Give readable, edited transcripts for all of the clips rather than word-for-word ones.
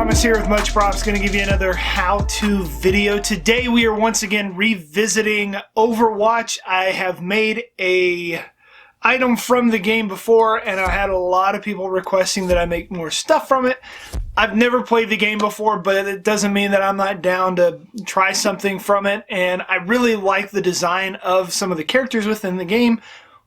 Thomas here with Much Props, going to give you another how-to video. Today we are once again revisiting Overwatch. I have made a item from the game before, and I had a lot of people requesting that I make more stuff from it. I've never played the game before, but it doesn't mean that I'm not down to try something from it, and I really like the design of some of the characters within the game.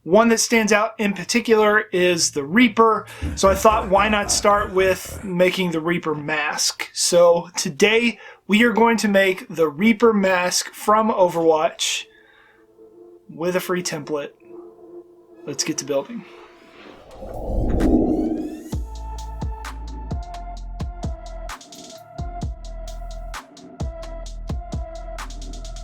One that stands out in particular is the Reaper, so I thought why not start with making the Reaper mask. So today we are going to make the Reaper mask from Overwatch with a free template. Let's get to building.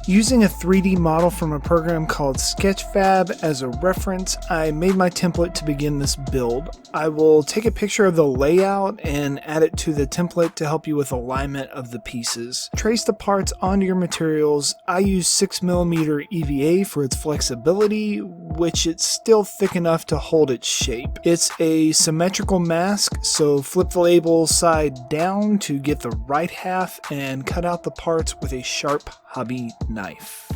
Using a 3D model from a program called Sketchfab as a reference, I made my template to begin this build. I will take a picture of the layout and add it to the template to help you with alignment of the pieces. Trace the parts onto your materials. I use 6mm EVA for its flexibility, which it's still thick enough to hold its shape. It's a symmetrical mask, so flip the label side down to get the right half and cut out the parts with a sharp hobby knife.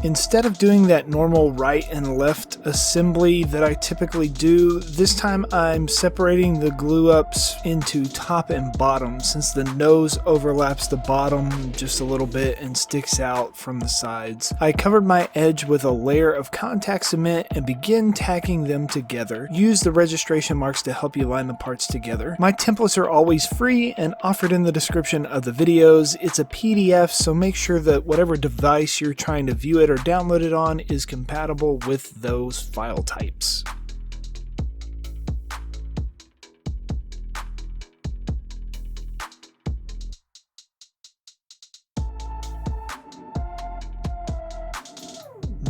Instead of doing that normal right and left assembly that I typically do, this time I'm separating the glue ups into top and bottom since the nose overlaps the bottom just a little bit and sticks out from the sides. I covered my edge with a layer of contact cement and begin tacking them together. Use the registration marks to help you line the parts together. My templates are always free and offered in the description of the videos. It's a PDF, so make sure that whatever device you're trying to view it or download it on is compatible with those file types.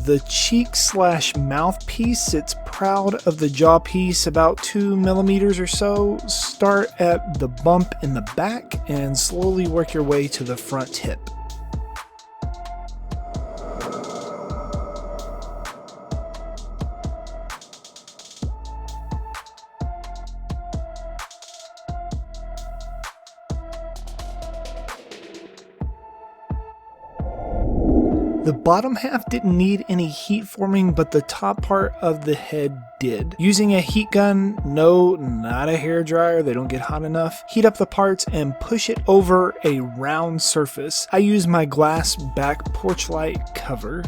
The cheek/mouth piece sits proud of the jaw piece about 2mm or so. Start at the bump in the back and slowly work your way to the front hip. The bottom half didn't need any heat forming, but the top part of the head did. Using a heat gun, no, not a hairdryer, they don't get hot enough, heat up the parts and push it over a round surface. I use my glass back porch light cover.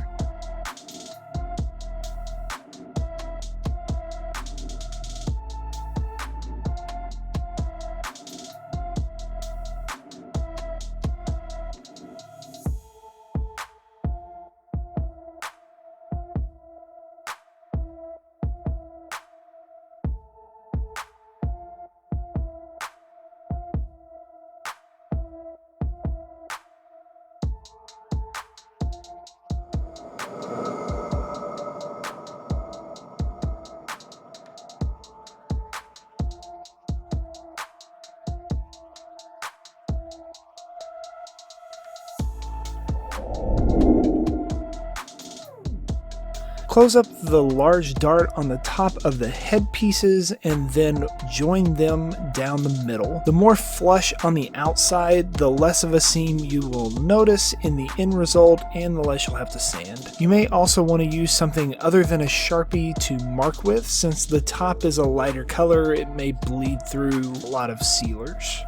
Close up the large dart on the top of the head pieces and then join them down the middle. The more flush on the outside, the less of a seam you will notice in the end result and the less you'll have to sand. You may also want to use something other than a Sharpie to mark with. Since the top is a lighter color, it may bleed through a lot of sealers.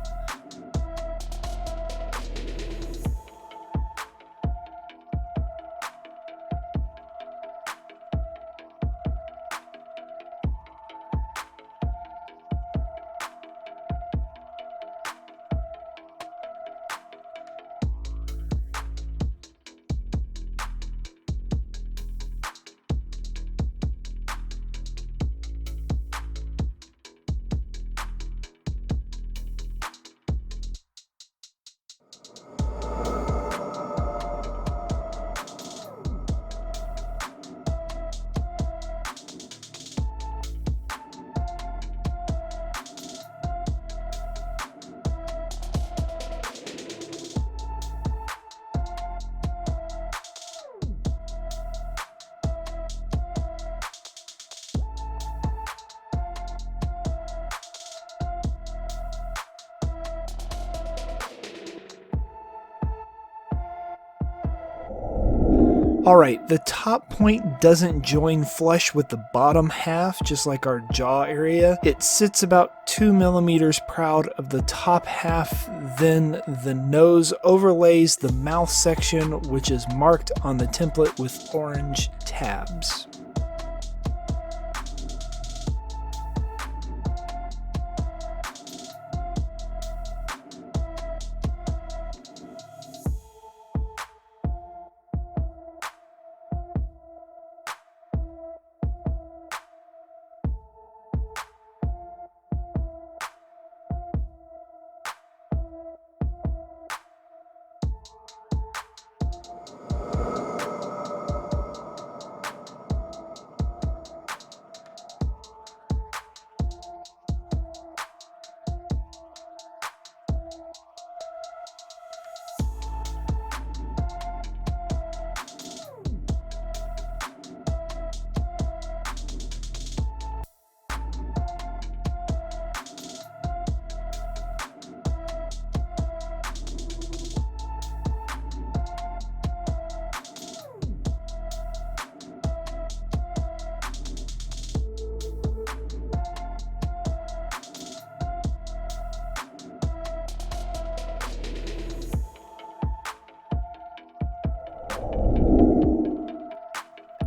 Alright, the top point doesn't join flush with the bottom half, just like our jaw area. It sits about 2 millimeters proud of the top half, then the nose overlays the mouth section, which is marked on the template with orange tabs.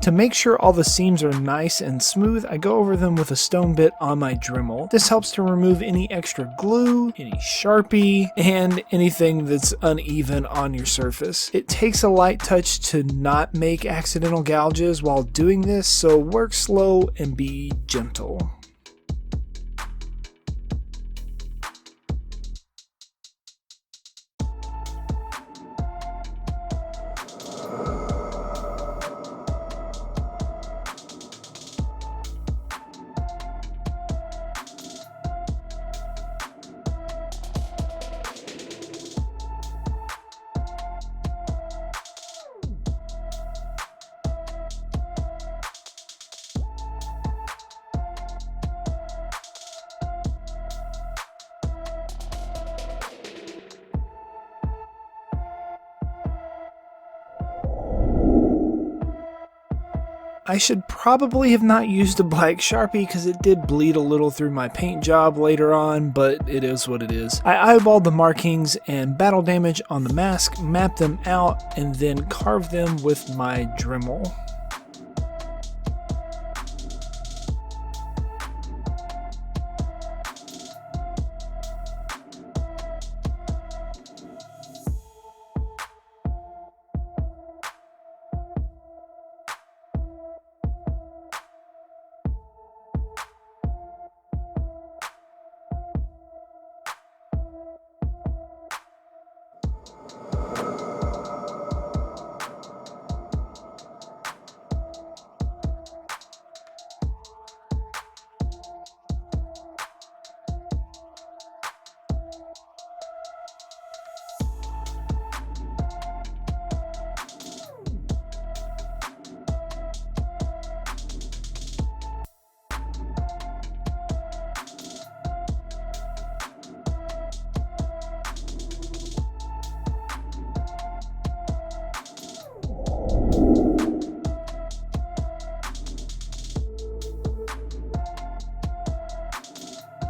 To make sure all the seams are nice and smooth, I go over them with a stone bit on my Dremel. This helps to remove any extra glue, any Sharpie, and anything that's uneven on your surface. It takes a light touch to not make accidental gouges while doing this, so work slow and be gentle. I should probably have not used a black Sharpie because it did bleed a little through my paint job later on, but it is what it is. I eyeballed the markings and battle damage on the mask, mapped them out, and then carved them with my Dremel.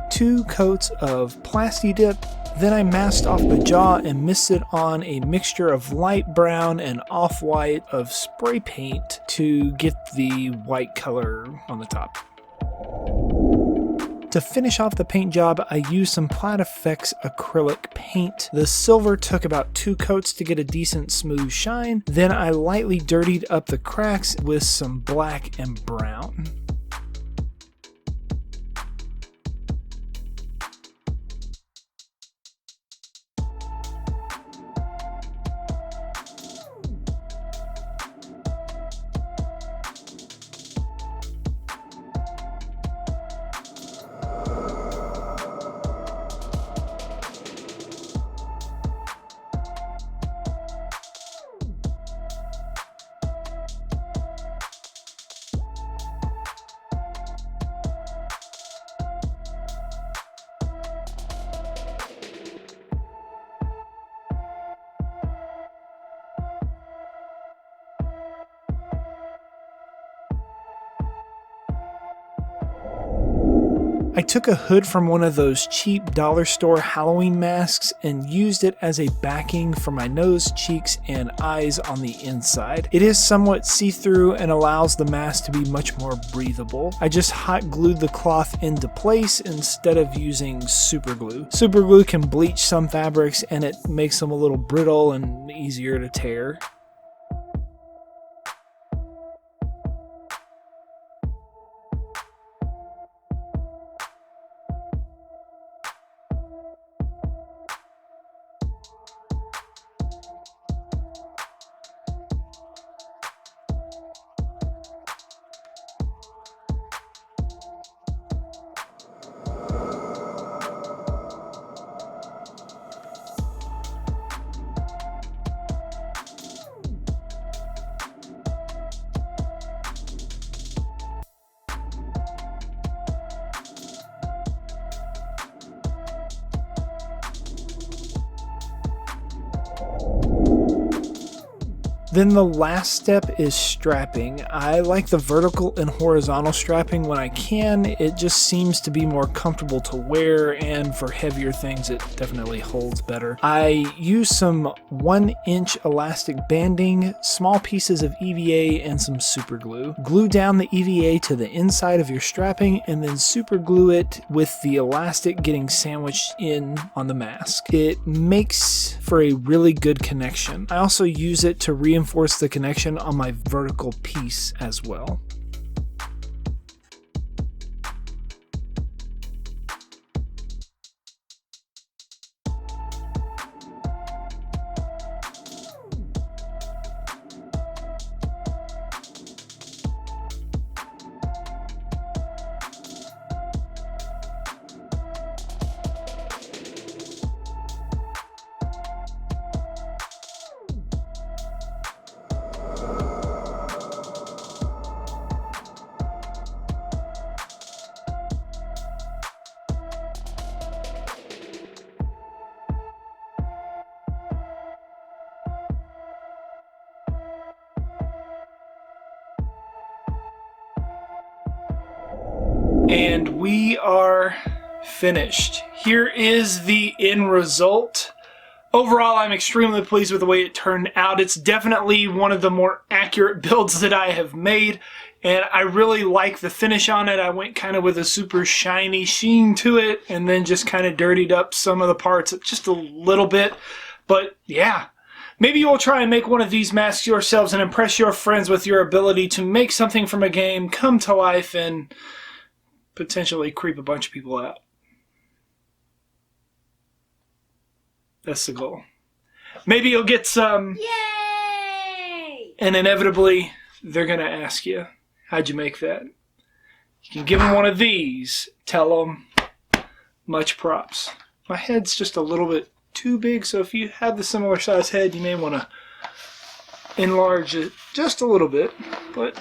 Two coats of Plasti Dip, then I masked off the jaw and misted on a mixture of light brown and off-white of spray paint to get the white color on the top. To finish off the paint job, I used some Plat Effects acrylic paint. The silver took about 2 coats to get a decent smooth shine, then I lightly dirtied up the cracks with some black and brown. I took a hood from one of those cheap dollar store Halloween masks and used it as a backing for my nose, cheeks, and eyes on the inside. It is somewhat see-through and allows the mask to be much more breathable. I just hot glued the cloth into place instead of using super glue. Super glue can bleach some fabrics and it makes them a little brittle and easier to tear. Then the last step is strapping. I like the vertical and horizontal strapping when I can. It just seems to be more comfortable to wear, and for heavier things it definitely holds better. I use some 1-inch elastic banding, small pieces of EVA, and some super glue. Glue down the EVA to the inside of your strapping and then super glue it with the elastic getting sandwiched in on the mask. It makes for a really good connection. I also use it to reinforce the connection on my vertical piece as well. And we are finished. Here is the end result. Overall, I'm extremely pleased with the way it turned out. It's definitely one of the more accurate builds that I have made, and I really like the finish on it. I went kind of with a super shiny sheen to it, and then just kind of dirtied up some of the parts just a little bit. But yeah, maybe you'll try and make one of these masks yourselves and impress your friends with your ability to make something from a game come to life and potentially creep a bunch of people out. That's the goal. Maybe you'll get some. Yay! And inevitably, they're going to ask you, how'd you make that? You can give them one of these. Tell them, much props. My head's just a little bit too big, so if you have the similar size head, you may want to enlarge it just a little bit. But